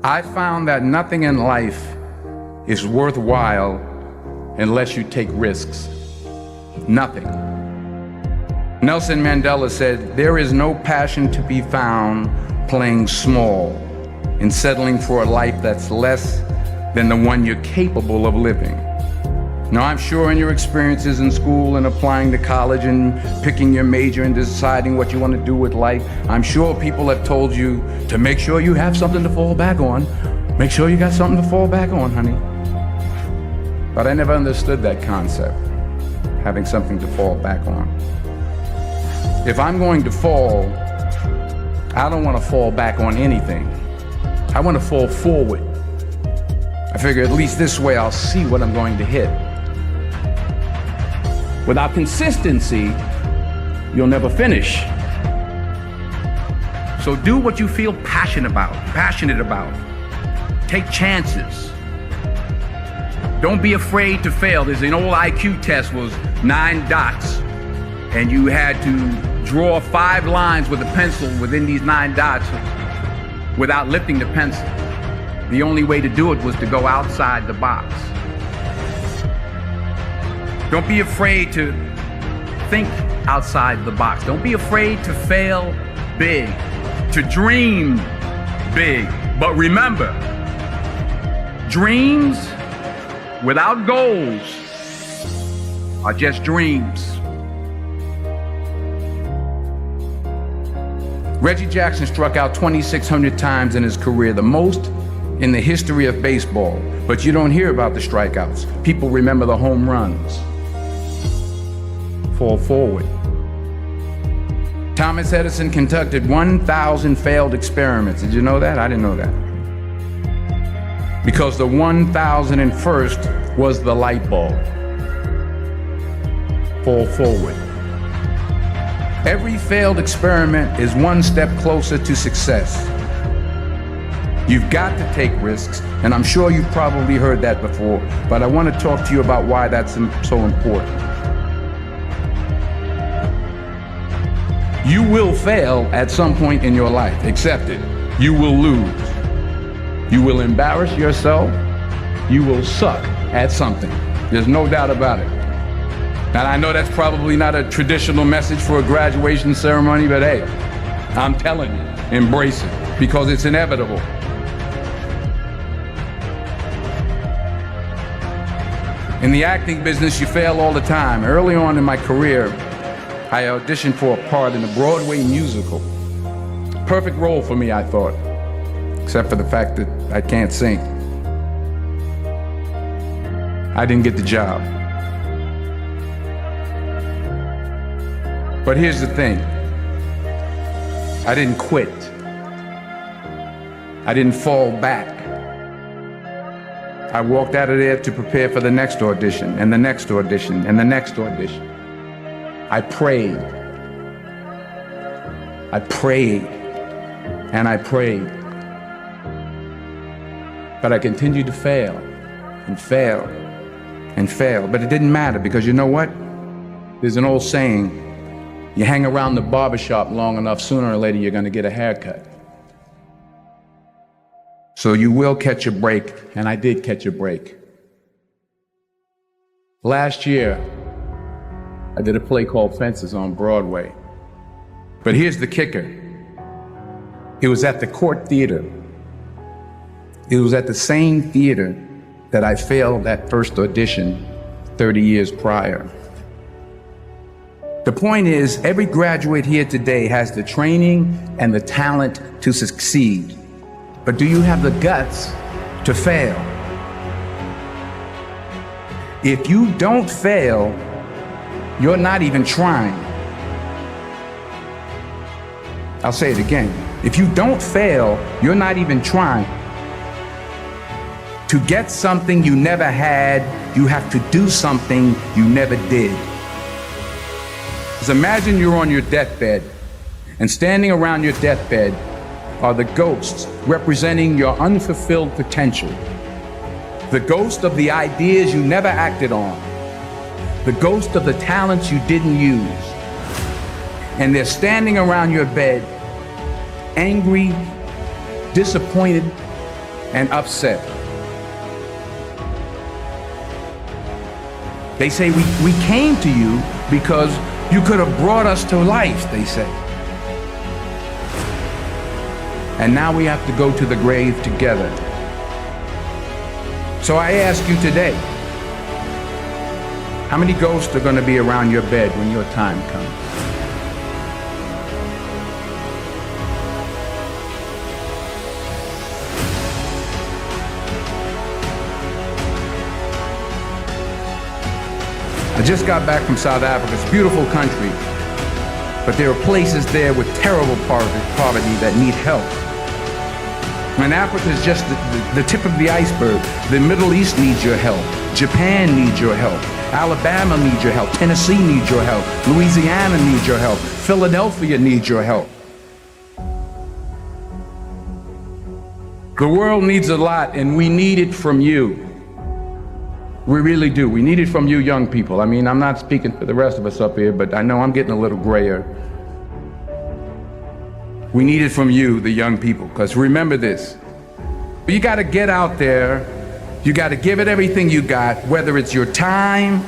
I found that nothing in life is worthwhile unless you take risks. Nothing. Nelson Mandela said, "There is no passion to be found playing small and settling for a life that's less than the one you're capable of living." Now, I'm sure in your experiences in school and applying to college and picking your major and deciding what you want to do with life, I'm sure people have told you to make sure you have something to fall back on. Make sure you got something to fall back on, honey. But I never understood that concept, having something to fall back on. If I'm going to fall, I don't want to fall back on anything. I want to fall forward. I figure at least this way I'll see what I'm going to hit. Without consistency, you'll never finish. So do what you feel passionate about. Take chances. Don't be afraid to fail. There's an old IQ test was 9 dots, and you had to draw 5 lines with a pencil within these 9 dots without lifting the pencil. The only way to do it was to go outside the box. Don't be afraid to think outside the box. Don't be afraid to fail big, to dream big. But remember, dreams without goals are just dreams. Reggie Jackson struck out 2,600 times in his career, the most in the history of baseball. But you don't hear about the strikeouts. People remember the home runs. Fall forward. Thomas Edison conducted 1,000 failed experiments. Did you know that? I didn't know that. Because the 1,001st was the light bulb. Fall forward. Every failed experiment is one step closer to success. You've got to take risks, and I'm sure you've probably heard that before, but I want to talk to you about why that's so important. You will fail at some point in your life. Accept it. You will lose. You will embarrass yourself. You will suck at something. There's no doubt about it. And I know that's probably not a traditional message for a graduation ceremony, but hey, I'm telling you, embrace it, because it's inevitable. In the acting business, you fail all the time. Early on in my career, I auditioned for a part in a Broadway musical. Perfect role for me, I thought, except for the fact that I can't sing. I didn't get the job. But here's the thing. I didn't quit. I didn't fall back. I walked out of there to prepare for the next audition, and the next audition, and the next audition. I prayed. I prayed. And I prayed. But I continued to fail, and fail, and fail. But it didn't matter, because you know what? There's an old saying, you hang around the barbershop long enough, sooner or later you're going to get a haircut. So you will catch a break, and I did catch a break. Last year, I did a play called Fences on Broadway. But here's the kicker. It was at the Court Theater. It was at the same theater that I failed that first audition 30 years prior. The point is, every graduate here today has the training and the talent to succeed. But do you have the guts to fail? If you don't fail, you're not even trying. I'll say it again. If you don't fail, you're not even trying. To get something you never had, you have to do something you never did. Just imagine you're on your deathbed, and standing around your deathbed are the ghosts representing your unfulfilled potential. The ghost of the ideas you never acted on. The ghost of the talents you didn't use. And they're standing around your bed, angry, disappointed, and upset. They say, we came to you because you could have brought us to life, they say. And now we have to go to the grave together. So I ask you today, how many ghosts are going to be around your bed when your time comes? I just got back from South Africa. It's a beautiful country, but there are places there with terrible poverty that need help. And Africa is just the tip of the iceberg. The Middle East needs your help. Japan needs your help. Alabama needs your help. Tennessee needs your help. Louisiana needs your help. Philadelphia needs your help. The world needs a lot, and we need it from you. We really do. We need it from you young people. I mean, I'm not speaking for the rest of us up here, but I know I'm getting a little grayer. We need it from you, the young people, because remember this. You got to get out there. You got to give it everything you got, whether it's your time,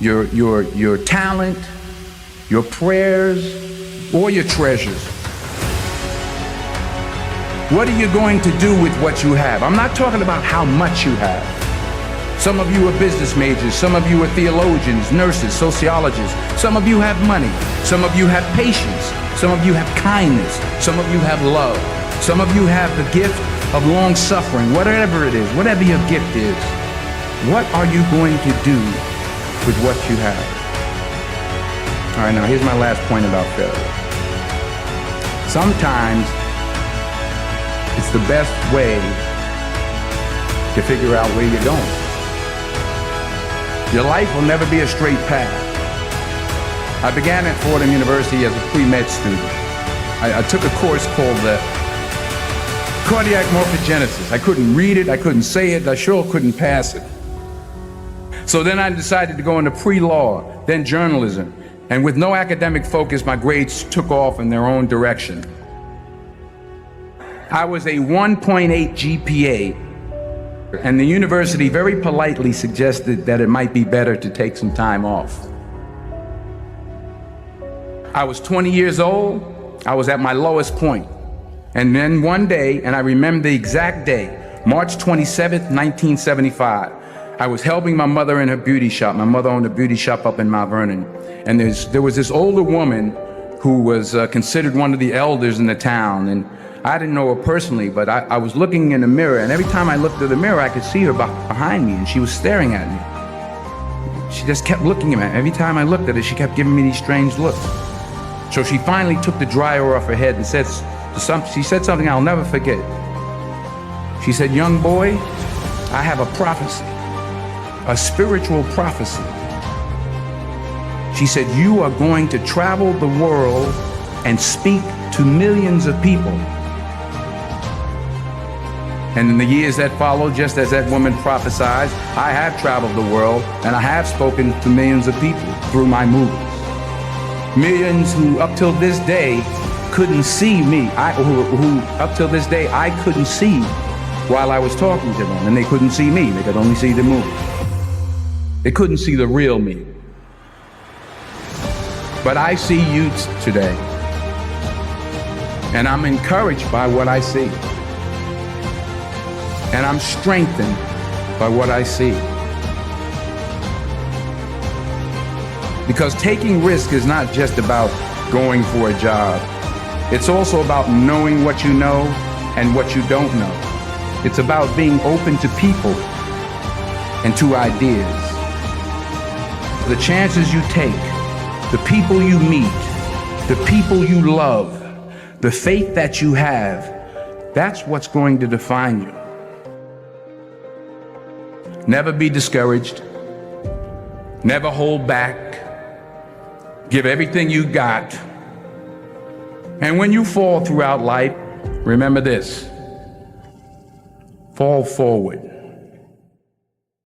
your talent, your prayers, or your treasures. What are you going to do with what you have? I'm not talking about how much you have. Some of you are business majors, some of you are theologians, nurses, sociologists. Some of you have money, some of you have patience, some of you have kindness, some of you have love. Some of you have the gift of long suffering, whatever it is, whatever your gift is. What are you going to do with what you have? All right, now here's my last point about failure. Sometimes it's the best way to figure out where you're going. Your life will never be a straight path. I began at Fordham University as a pre-med student. I took a course called cardiac morphogenesis. I couldn't read it, I couldn't say it, I sure couldn't pass it. So then I decided to go into pre-law, then journalism. And with no academic focus, my grades took off in their own direction. I was a 1.8 GPA. And the university very politely suggested that it might be better to take some time off. I was 20 years old. I was at my lowest point. And then one day, and I remember the exact day, March 27th, 1975, I was helping my mother in her beauty shop. My mother owned a beauty shop up in Mount Vernon. And there was this older woman who was considered one of the elders in the town. And I didn't know her personally, but I was looking in the mirror, and every time I looked at the mirror, I could see her behind me, and she was staring at me. She just kept looking at me. Every time I looked at her, she kept giving me these strange looks. So she finally took the dryer off her head and she said something I'll never forget. She said, "Young boy, I have a prophecy, a spiritual prophecy." She said, "You are going to travel the world and speak to millions of people." And in the years that followed, just as that woman prophesied, I have traveled the world and I have spoken to millions of people through my movies. Millions who up till this day couldn't see me, who up till this day I couldn't see while I was talking to them, and they couldn't see me, they could only see the movie. They couldn't see the real me. But I see you today, and I'm encouraged by what I see. And I'm strengthened by what I see. Because taking risk is not just about going for a job. It's also about knowing what you know and what you don't know. It's about being open to people and to ideas. The chances you take, the people you meet, the people you love, the faith that you have, that's what's going to define you. Never be discouraged. Never hold back. Give everything you got. And when you fall throughout life, remember this: fall forward.